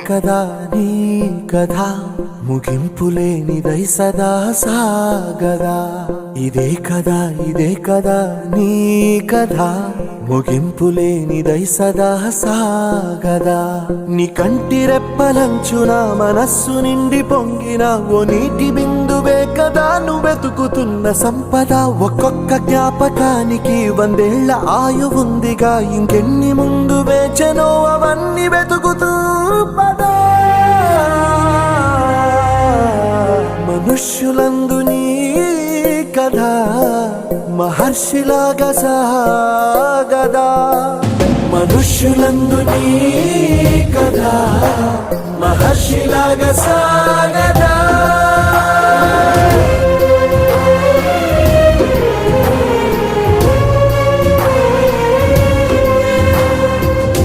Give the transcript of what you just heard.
కదా నీ కథ ముగింపులేనిదై సదా సాగదా. ఇదే కదా నీ కథ ముగింపులేనిదై సదా సాగదా. నీ కంటి రెప్పలంచున మనస్సు నిండి పొంగిన ఓ నీటి బిందువే కదా నువ్వెతుకుతున్న సంపద. ఒక్కొక్క జ్ఞాపకానికి 100 ఏళ్ల ఆయువుందిగా, ఇంకెన్ని ముందు వేచనో అవన్నీ వెతుకుతూ పదా. మనుష్యులందు నీ కథ మహర్షిలాగా సాగదా. మనుష్యులందు నీ కథ మహర్షిలాగా సాగదా.